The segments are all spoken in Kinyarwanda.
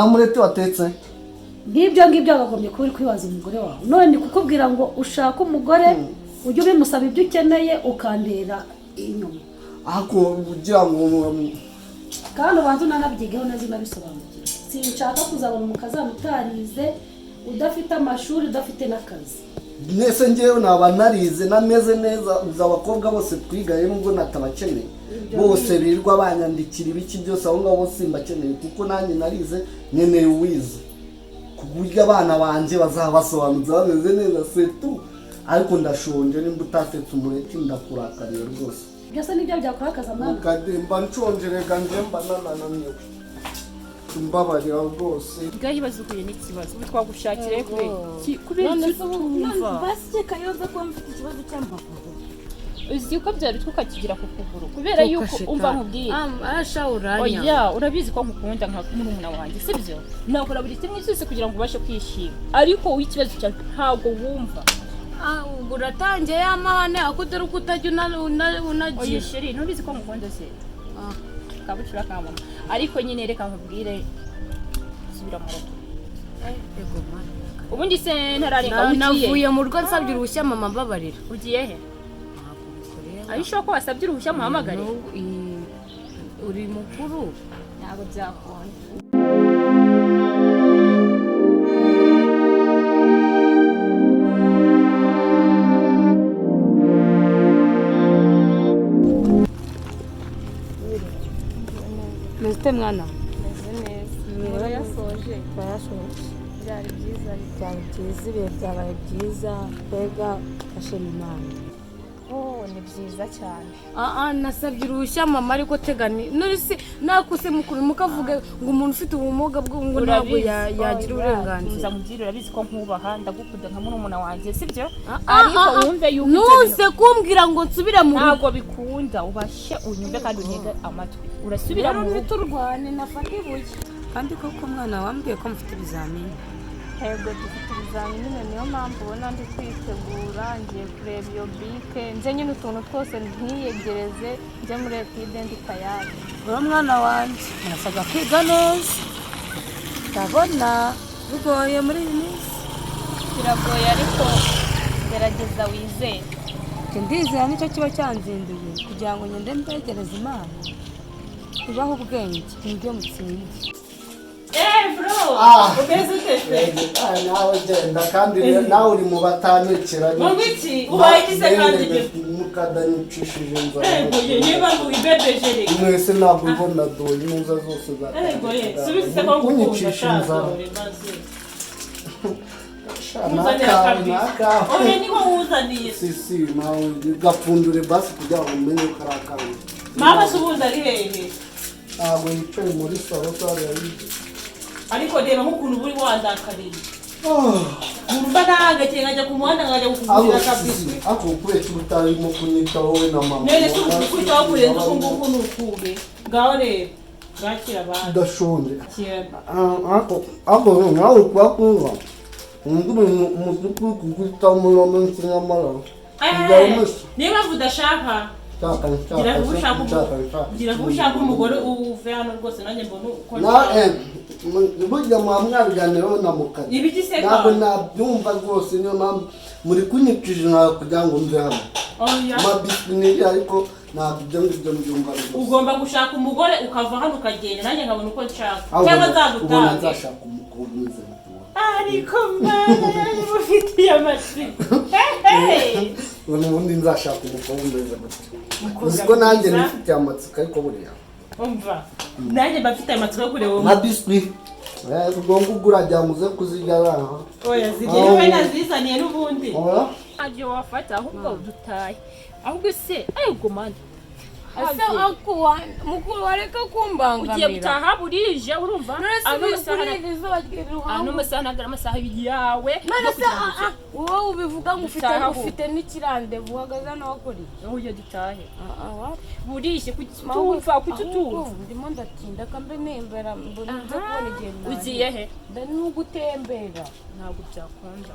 namurete watetse ngibyo agagombye kuba uri kwibaza umugore wawe none kukubwira ngo ushaka umugore ujye ubimusaba ibyo ukeneye ukandera inyuma ako ugira ngo kandi ubanza unanabyigeho neza unabisobanukirwe sinshaka kuzabona umukazana utarize udafite amashuri udafite n'akazi nese ngewe naba narize nameze neza abakobwa bose twigaye nubwo natabakeneye bose birirwa banyandikira ibiki byose aho ngabo simbakeneye kuko nanjye narize nkeneye uwize kuburyo abana banje bazabasobanuza bameze neza setu ariko ndashonje nimba utatetse umureti ndakurakariye rwose byose nibyo byakurakaza mwana kademba nshonje rega njemba nananiwe mbabarira rwose bwahibaza kuye n'ikibazo bitwagushakire kubera tumva basi kayoza ko mfite ikibazo cy'amaguru uzi ko byari tukakigira ku kuguru kubera yuko umva nkubwiye arashawuranya oya urabizi ko nkukunda nka murumuna wanjye sibyo nakora buri kimwe cyose kugira ngo ubashe kwishima ariko ikibazo cyawe ntago wumva uratangiye yamahane akudera ukutajya unagiye oya sheri ntubizi ko nkukunda se kabucura ka mama ariko nyine reka nkubwire subira mu rugo ego mwana ubundi se ntararenga ugiye navuye mu rugo nsabye uruhushya mama mbabarira ugiye he ayisho ko wasabye uruhushya muhamagare uri mukuru ntabwo byakunda meze mwana meze neza yasoje byari byiza ibihe byabaye byiza twega ashima imana ni byiza cyane nasabye uruhushya mama ariko tegani nurisi nakuse mukuru mukavuga ngo umuntu ufite ubumuga bwo ntabwo yagira uburenganzira nzamugirira urabizi ko nkubaha ndagukunda nka murumuna wanjye sibyo ariko wumve yuko nuse kumbwira ngo nsubire mu rugo ntabwo bikunda ubashe unyumve kandi untege amatwi urasubira mu rugo turwane nafata ibuye kandi koko mwana wambwiye ko mfite ibizamini yego dufite ibizamini niyo mpamvu ubona ndi kwitegura ngiye kureba iyo bike nze nyine utuntu twose ntiyegereze njye muri etide ndi tayari uri mwana wanjye murasabwa kwiga neza ndabona bigoye muri iyi minsi biragoye ariko gerageza wizere ndizera nicyo kiba cyanzinduye kugira ngo ngende mbegereze imana tubaho ubwenge nibyo mutsinze bro ubeze utese nawe genda kandi nawe uri mu batanekera ngwiki ubaye igise kandi mukadanyicishije inzara niba wibebeje mwese ntabwo ubona doye neza zose subise ko kunyicisha inzara oye niho wuzaniye si nawe gapfundure basi kugira ngo umenye ko ari akawe mama subuza ari hehe ntabwo yicaye muri salo sare yayize ariko reba nk'ukuntu buri wandakariye urumva nahagakiye nkajya ku muhanda nkajya kukugurira kabisi ako kubera utarimo kunyita wowe na mama none se ukwita wakurenze uko nguko ni ukuge ngaho rero bwakira abandi udashonje ako nawe kubakumva umutuku kuguta muri minsi y'amara niba udashaka gira ushaka umugore uve hano rwose nanjye mbona uko burya mwamwabiganiraho na mukara ntabwo nabyumva rwose niyo mpamvu muri kunyicishije ntabwo kugira ngo mve hano amabiswi ariko ntabwo ibyo ngibyo mbyumva rwose ugomba gushaka umugore ukava hano ukagenda nanjye nkabona uko nshaka cyangwa nzagutaha nzashaka umukobwa umeze ariko mwana yari ufitiye amatsiko ubundi nzashaka umukobwa umeze amatsiko uzi ko nanjye nifitiye amatsiko ariko buriya umva nanjye mbafite amatsiko yo kureba nka biswi ubwo ngubwo urajya muze kuzirya araha oya ziryewe nazizaniye n'ubundi ntabyo wafata ahubwo dutaye ahubwo se ayubwo manda ase akuwa mukuru wareka kumbangamira ugiye gutaha burije urumva ano masaha nagara amasaha yawe wowe ubivuga ngo ufite n'ikirandevu uhagaze nawe kuri ugiye dutahe burije kutumva kututumva ndimo ndatinda kambe nembera mbona nze kubona igihe ugiye he ndani n'ugutembera ntabwo byakunda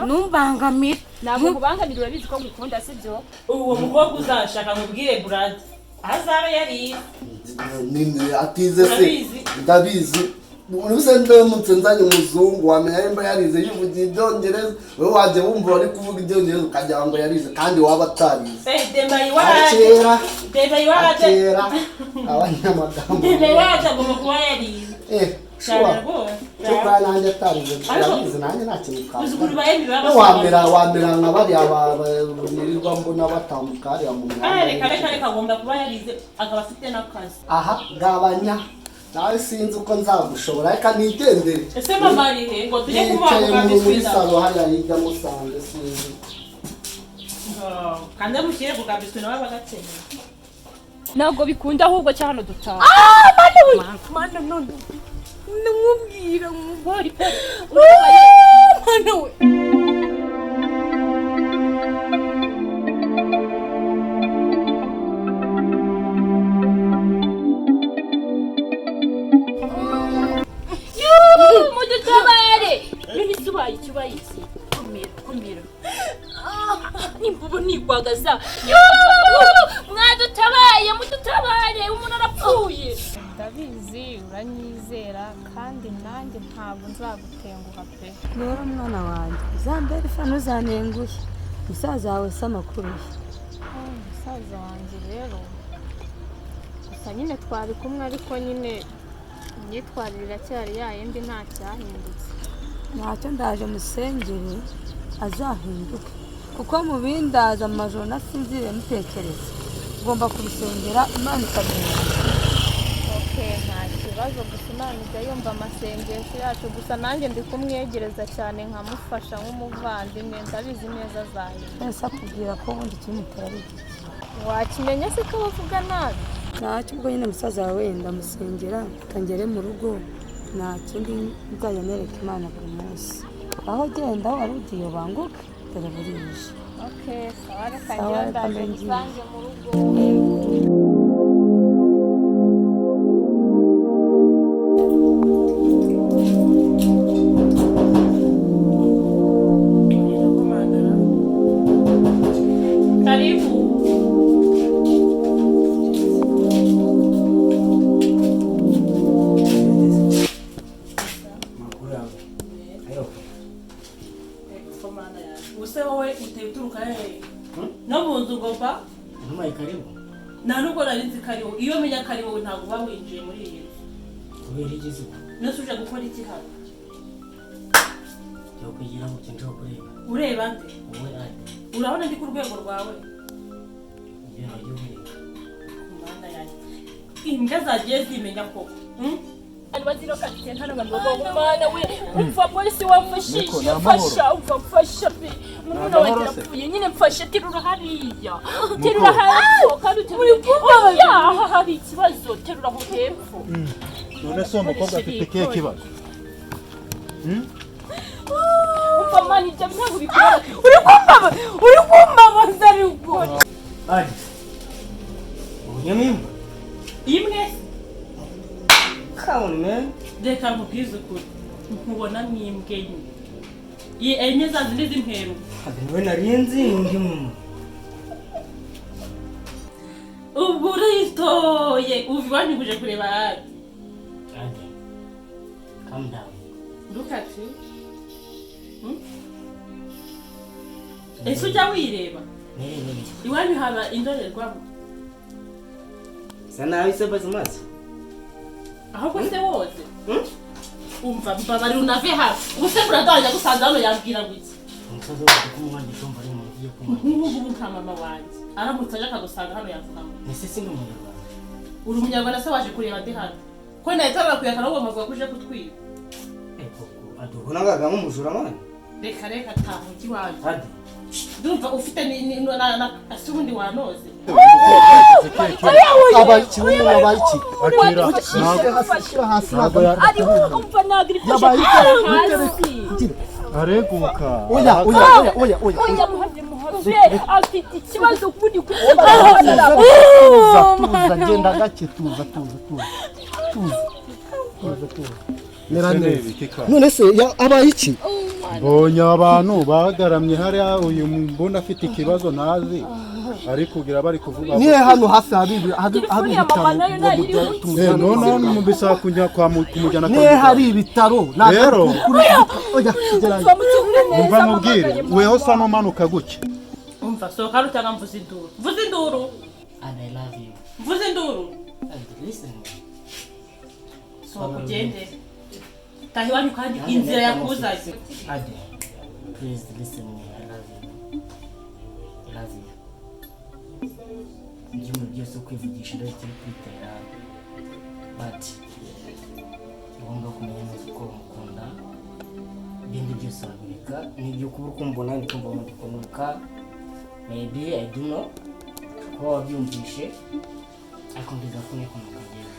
numbangamira ntabwo kubangamira urabizi ko ngukunda sibyo uwo mukobwa uzashaka nkubwire Brad azabe yari ninde atize se ndabizi Uruse ndamutse nzanye umuzungu wamenya yemba yarize yivugiye ibyongereza wowe waje wumva wari kuvuga ibyongereza ukagira ngo yarize kandi waba atarize Dema iwaje abanyamagambo Dema iwaje agomba kuba yarize Chokora nanjye atarize yarize nanjye nta kintu kaza uzuguru baye bibaba wamera nka bari nirirwa mbona batamukari mu mwanya reka agomba kuba yarize akaba afite n'akazi aha gabanya nawe sinzi uko nzagushobora reka nigendere ese mama ari he ngo tujye kubavuga muri salo haya hirya musanze sinzi kandi mushyire ku kabiswi nawe bagakeneye ntabwo bikunda ahubwo cyane dutaha mana none namubwira umubari mana we mudutabare n'ibisubaye ikibayisi kumira nimbubu nigwagaza mwadutabaye mudutabare umuntu arapfuye ndabizi uranyizera kandi nanjye ntabwo nzagutenguha pe rero mwana wanjye uzambere fano uzanenguye musaza wawe se amakuru ye musaza wanjye rero gusa nyine twari kumwe ariko nyine imyitwarire iracyari yayindi nta cyahindutse ntacyo ndaje musengere azahinduke kuko mu bindaza amajoro nasinziriye mutekereza ugomba kubisengera Imana ikabimenya nta kibazo gusa Imana ijya yumva amasengesho yacu gusa nanjye ndi kumwegereza cyane nkamufasha nk'umuvandimwe ndabizi neza azahinduka ese akubwira ko ubundi kimutera ari iki wakimenya se ko bavuga nabi ntacyo ubwo nyine musaza wawe wenda musengera kangere mu rugo nta kindi nzajya nereka Imana buri munsi aho genda wari ugiye banguke dore burije sawa reka ngenda nsange mu rugo karibu iyo menya karibu ntabwo ba winjiye muri iyi kubera igize nose uje gukora iki hano cyo kugira ngo cyo kureba ureba nde wowe ade urabona ndi ku rwego rwawe ibyo nagiye kureba kumana yanjye imbwa zagiye zimenya ko baziro kati ntana ngabo umwana we umva polisi wamfashije fasha pe umuntu wagira apfuye nyine mfashe terura hariya terura hariya kandi terura hari ikibazo terura aho hepfo none se umukobwa afite kihe kibazo umva mani ibyo ntabwo bikora uri kumbabaza ariko ade unyamimba imwe come on man reka nkubwize ukuri nkubona mwimbwe ye enye za zindi z'imperu niwe narinzi ndi mama ubwo uritoye uvanyuguje kureba ade calm down look at you ese ujya wireba iwanyu haba indorerwamo sana wise bazimazi ahubwo se woze umva mbabari unave hafi ubuse buradanya gusanza hano yambwira ngo iki umusaza wawe kumwandika umva ari mu giye kumva nk'ubu nka mama wanjye aramutse aje akagusanga hano yazanamo ese si n'umunyarwanda uri umunyarwanda se waje kureba ndi hano ko nahita bakuyakana ahubwo amavuga ko uje kutwiba adubonaga nk'umujura mwana reka taha ugi wanyu ndumva ufite ase ubundi wanoze abayiki abayiki areguka oya afite ikibazo kuri tuza genda gake tuza none se abayiki mbonye abantu bagaramye hariya uyu mbona afite ikibazo nazi ariko ugira bari kuvuga niye hano hafi hari telefone ya mama nayo nayiri none mu bisaba kujya kwa kumujyana niye hari ibitaro rero oya kigerayo umva mubwire weho sa no manuka guke umva sohoka rutanga mvuze induru And I love you. mvuze induru And listen. sohoka ugende tahi wanyu kandi inzira yakuzanye Ade, please listen me. I love you. I love you. Ibintu byose kwivugisha ndetse kwitera. But ugomba kumenya neza ko mukunda. Ibindi byose wabireka. Nibyo kuba ukumbona ndikumva mukunuka. Maybe I do know. Ko wabyumvishe. Ariko ndiza kunekunuka njyewe.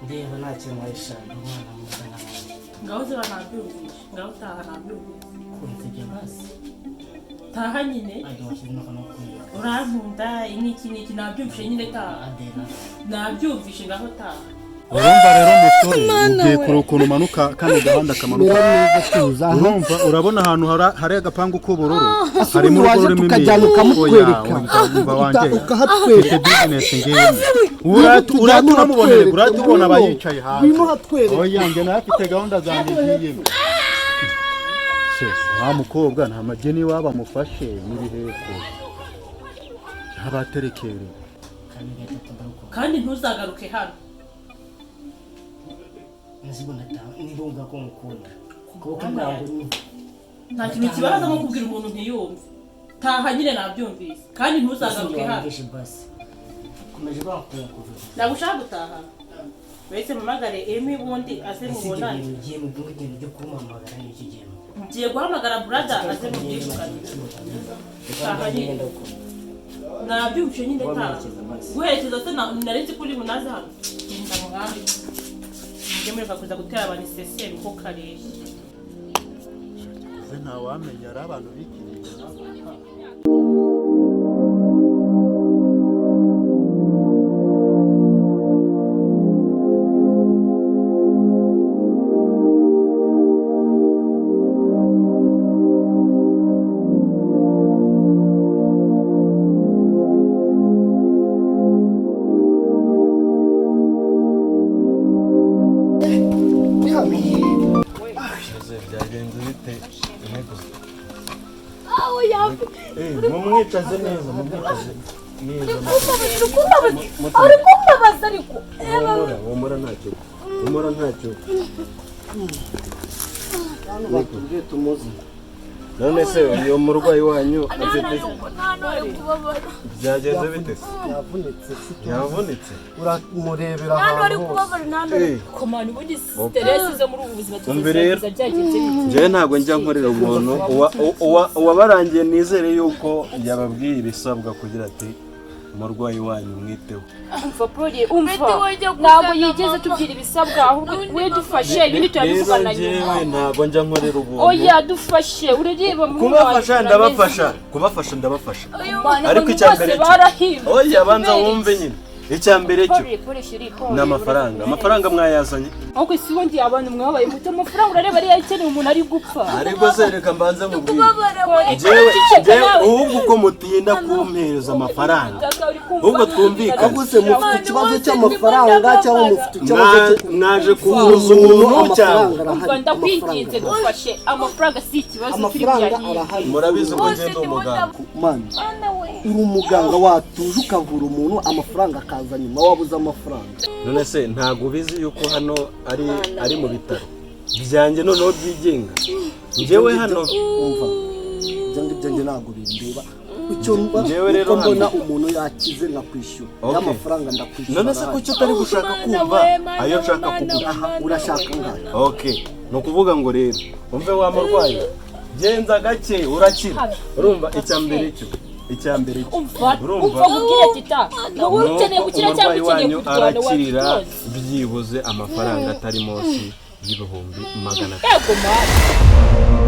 Ndeba nta kintu wayishaka umwana mwiza n'abandi. ngaho ziba nabyumvishe ngaho utaha nabyumvishe Kunsebya basi. taha nyine Ade washyizemo no kumva. urankunda iki nabyumvishe nyine taha Adela. nabyumvishe ngaho taha urumva rero musore ugiye kure ukuntu umanuka kandi gahanda kamanuka urumva urabona ahantu hari agapangu k'ubururu harimo urugo rurimo tukajyana ukamutwereka umva wanjye ukahatwereka business ngiye uratubonera uratubona abayicaye hanze bino hatwereka oya njye nafite gahunda zanjye ngiyemo nta mukobwa nta mageni waba mufashe n'ibiheko ntabaterekere kandi ntuzagaruke hano Nasibu nataha nirunga ko mukunda. Kuko ntabwo ni nta kintu kibaza nko kubwira umuntu ntiyumve taha nyine nabyumvise kandi ntuzagaruke hano basi. Kumeje bakora kuvuga. nagushaka gutaha wese mumagare emi bundi aze mubonane Ngiye mu bwenge byo kumamagara n'iki gihe. ngiye guhamagara brother aze mubyivugane taha nyine nabyumvishe nyine taha guherekeza se narenze kuri munaze hano nda muhambi njye muri kuza gutera abantu iseseme ko kareshye nta wamenya ari abantu bikiriye mumwicaze neza mumwicaze neza kumbabaza ariko humura ntacyo batubwiye tumuzi none se uyu murwayi wanyu byagenze bite yavunitse uramurebera ahantu komani ubundi stress zo muri ubu buzima tuzagerageza byagenze njyewe ntabwo njya nkorera umuntu uwabarangiye nizere yuko yababwiye ibisabwa kugira ati umurwayi wanyu mwiteho ntabwo yigeze tubwira ibisabwa ahubwo we dufashe ibindi turabivugana nyuma ntabwo njya nkorera ubuntu oya dufashe urareba kubafasha ndabafasha ariko icyambere oya banza wumve nyine icyambere cyo n'amafaranga mwayazanye ahubwo si wongeye abantu mwabaye muto amafaranga urareba ari yakeneye umuntu ari gupfa ariko se reka mbanze mubwire jewe ahubwo uko mutinda kumpereza amafaranga ahubwo twumvikana aguse mufite ikibazo cy'amafaranga cyangwa mufite ikibazo mwaje kuvuza umuntu cyangwa ndakwinginze dufashe amafaranga si ikibazo amafaranga arahari murabizi ko ngende umuganga man uri umuganga watuje ukavura umuntu amafaranga akaza nyuma wabuze amafaranga none se ntago bizi yuko hano ari mu bitaro byanjye noneho byigenga njyewe hano umva byanjye ntago bindeba icyo mbona umuntu yakize nkakwishyura y'amafaranga ndakwishyura none se kuki utari gushaka kumva ayo nshaka kuguha urashaka ngaho okay no kuvuga ngo rero umve wa murwayi genza gake urakira urumva icyambere urumva mubwire tita wowe ukeneye gukira cyangwa ukeneye kurwana arakirira byibuze amafaranga atari munsi y'ibihumbi 100. yego mama